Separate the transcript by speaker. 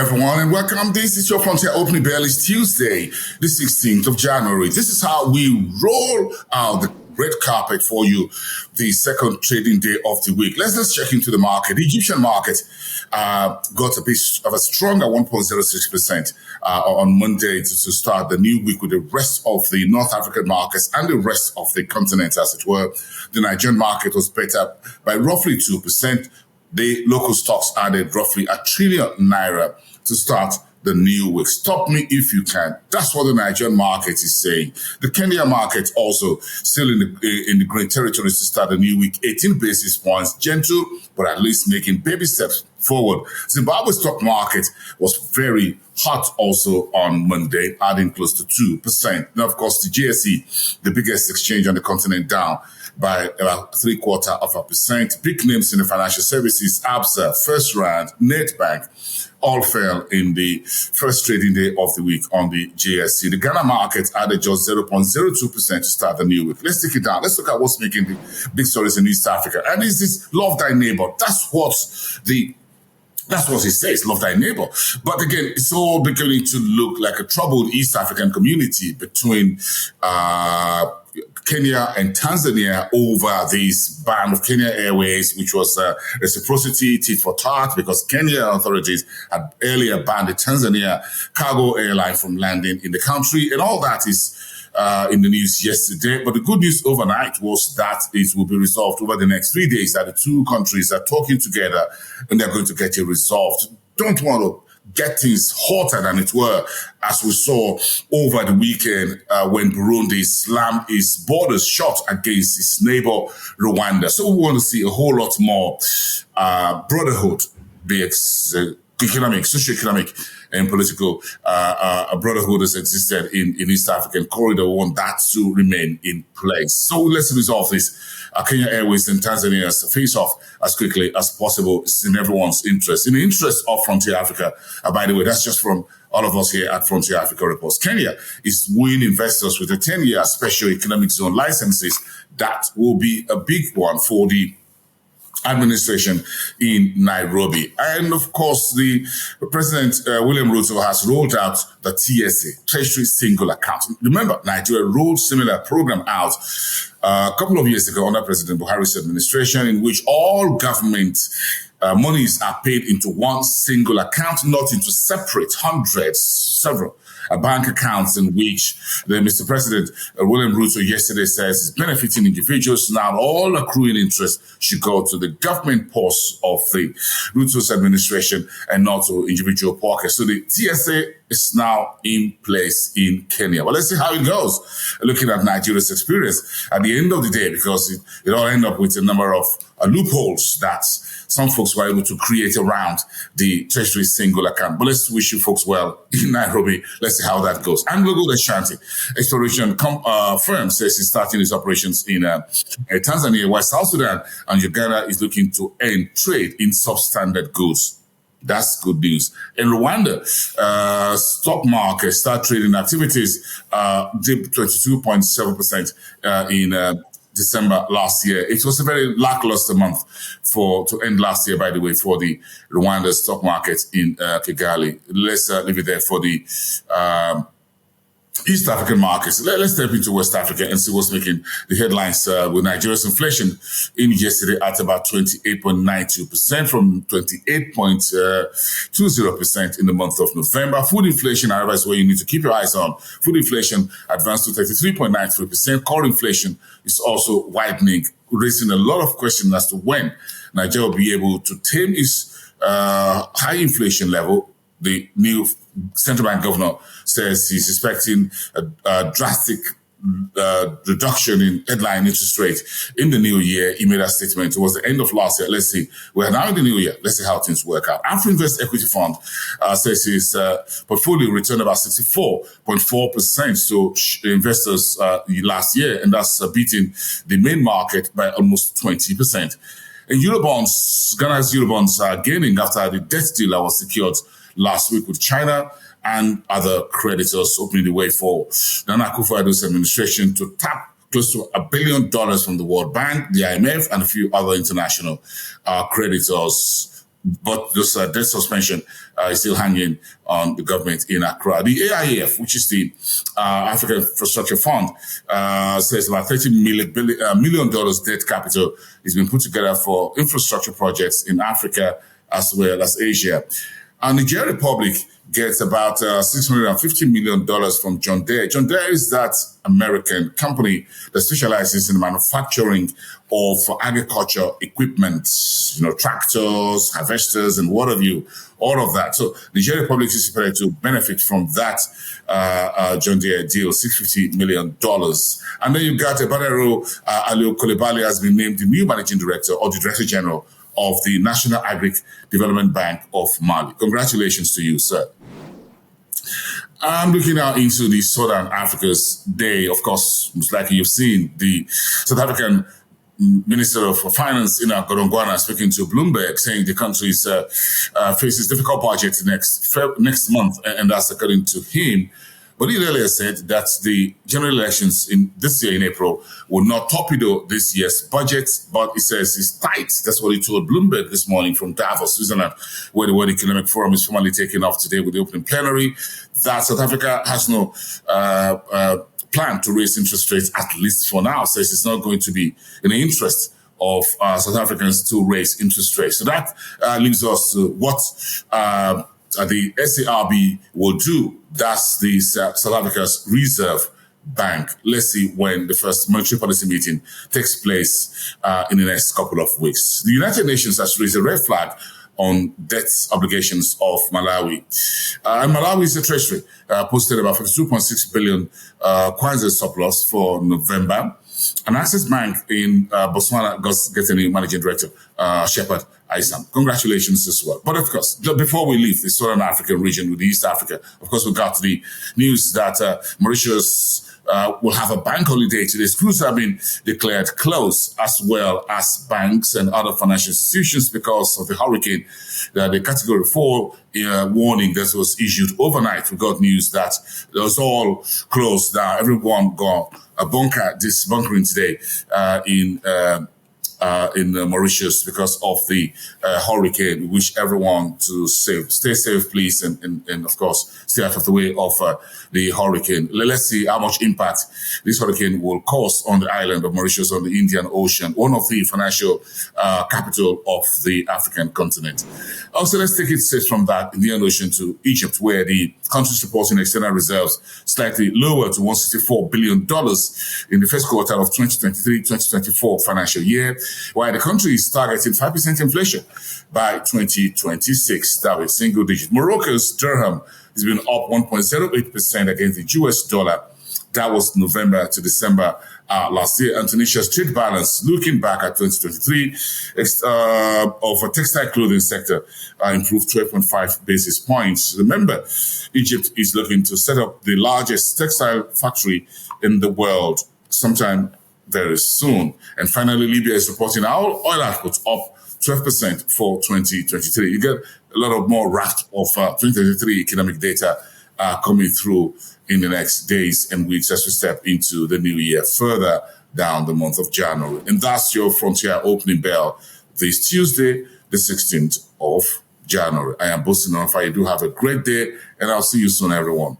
Speaker 1: everyone, and welcome. This is your Frontier Opening Bell. It's Tuesday, the 16th of January. This is how we roll out the red carpet for you, the second trading day of the week. Let's check into the market. The Egyptian market got a bit of a stronger 1.06% on Monday to start the new week with the rest of the North African markets and the rest of the continent, as it were. The Nigerian market was better by roughly 2%. The local stocks added roughly ₦1 trillion to start the new week. Stop me if you can. That's what the Nigerian market is saying. The Kenya market also still in the green territory to start the new week. 18 basis points, gentle, but at least making baby steps forward. Zimbabwe stock market was very hot also on Monday, adding close to 2%. Now, of course, the GSE, the biggest exchange on the continent, down by about 0.75%. Big names in the financial services, ABSA, First Rand, Netbank, all fell in the first trading day of the week on the JSE. The Ghana market added just 0.02% to start the new week. Let's take it down. Let's look at what's making the big stories in East Africa. And this is love thy neighbor. That's what it says, love thy neighbor. But again, it's all beginning to look like a troubled East African community between Kenya and Tanzania over this ban of Kenya Airways, which was reciprocity, tit for tat, because Kenya authorities had earlier banned the Tanzania cargo airline from landing in the country. And all that is in the news yesterday. But the good news overnight was that it will be resolved over the next 3 days, that the two countries are talking together and they're going to get it resolved. Don't want to get things hotter than it were, as we saw over the weekend when Burundi slammed its borders shut against its neighbor, Rwanda. So we want to see a whole lot more brotherhood, be economic, socio-economic, and political brotherhood has existed in East African corridor. We want that to remain in place. So let's resolve this. Kenya Airways and Tanzania's face off as quickly as possible. It's in everyone's interest. In the interest of Frontier Africa, by the way, that's just from all of us here at Frontier Africa Reports. Kenya is wooing investors with a 10-year special economic zone licenses. That will be a big one for the administration in Nairobi. And of course, the President William Ruto has rolled out the TSA, Treasury Single Account. Remember, Nigeria rolled similar program out a couple of years ago under President Buhari's administration, in which all government monies are paid into one single account, not into separate several bank accounts, in which the Mr. President William Ruto yesterday says is benefiting individuals. Now all accruing interest should go to the government purse of the Ruto's administration and not to individual pockets. So the TSA is now in place in Kenya. Well, let's see how it goes. Looking at Nigeria's experience at the end of the day, because it all end up with a number of loopholes that some folks were able to create around the Treasury single account. But let's wish you folks well in Nairobi. Let's see how that goes. And we'll go to Shanti. Exploration firm says it's starting its operations in Tanzania, while South Sudan and Uganda is looking to end trade in substandard goods. That's good news. In Rwanda, stock market start trading activities dipped 22.7% in December last year. It was a very lackluster month to end last year, by the way, for the Rwanda stock market in Kigali. Let's leave it there for the East African markets. Let's step into West Africa and see what's making the headlines with Nigeria's inflation in yesterday at about 28.92% from 28.20% in the month of November. Food inflation, however, is where you need to keep your eyes on. Food inflation advanced to 33.93%. Core inflation is also widening, raising a lot of questions as to when Nigeria will be able to tame its high inflation level. The new central bank governor says he's expecting a drastic reduction in headline interest rate in the new year. He made a statement towards the end of last year. Let's see. We're now in the new year. Let's see how things work out. AfroInvest Equity Fund says his portfolio returned about 64.4% to investors last year, and that's beating the main market by almost 20%. And Eurobonds, Ghana's Eurobonds are gaining after the debt deal that was secured last week with China and other creditors, opening the way for Nana Akufo-Addo's administration to tap close to $1 billion from the World Bank, the IMF, and a few other international creditors. but this debt suspension is still hanging on the government in Accra. The AIF, which is the African Infrastructure Fund, says about $30 million debt capital is being put together for infrastructure projects in Africa as well as Asia. And the Nigeria Republic gets about $650 million from John Deere. John Deere is that American company that specializes in the manufacturing of agriculture equipment, tractors, harvesters, and what have you, all of that. So Nigeria Republic is prepared to benefit from that John Deere deal, $650 million. And then you got Badaro Aliou Coulibaly has been named the new managing director or the director general of the National Agric Development Bank of Mali. Congratulations to you, sir. I'm looking now into the Southern Africa's Day. Of course, most likely you've seen the South African Minister of Finance, Godongwana, speaking to Bloomberg, saying the country faces difficult budget next month, and that's according to him. But he earlier said that the general elections in this year in April will not torpedo this year's budget, but he says it's tight. That's what he told Bloomberg this morning from Davos, Switzerland, where the World Economic Forum is formally taking off today with the opening plenary. That South Africa has no plan to raise interest rates, at least for now. Says it's not going to be in the interest of South Africans to raise interest rates. So that leaves us to what the SARB will do. That's the South Africa's Reserve Bank. Let's see when the first monetary policy meeting takes place in the next couple of weeks. The United Nations has raised a red flag on debt obligations of Malawi. And Malawi's Treasury posted about 52.6 billion kwanza surplus for November. And Access Bank in Botswana gets a new managing director, Shepard Isam. Congratulations as well. But of course, before we leave the Southern African region with East Africa, of course, we got the news that Mauritius will have a bank holiday today. Schools have been declared closed, as well as banks and other financial institutions because of the hurricane. The Category 4 warning that was issued overnight. We got news that it was all closed down. Everyone got a bunkering today in Mauritius because of the hurricane. We wish everyone to stay safe, please, and of course, stay out of the way of the hurricane. Let's see how much impact this hurricane will cause on the island of Mauritius on the Indian Ocean, one of the financial capital of the African continent. Also, let's take it straight from that Indian Ocean to Egypt, where the country's reporting external reserves slightly lower to $164 billion in the first quarter of 2023-2024 financial year, while the country is targeting 5% inflation by 2026. That was single digit. Morocco's dirham has been up 1.08% against the US dollar. That was November to December last year. And Tunisia's trade balance, looking back at 2023, of a textile clothing sector, improved 12.5 basis points. Remember, Egypt is looking to set up the largest textile factory in the world sometime very soon. And finally, Libya is reporting our oil output up 12% for 2023. You get a lot of more raft of 2023 economic data coming through in the next days and weeks as we step into the new year, further down the month of January. And that's your Frontier opening bell this Tuesday, the 16th of January. I am Bosin Onfa. You do have a great day, and I'll see you soon, everyone.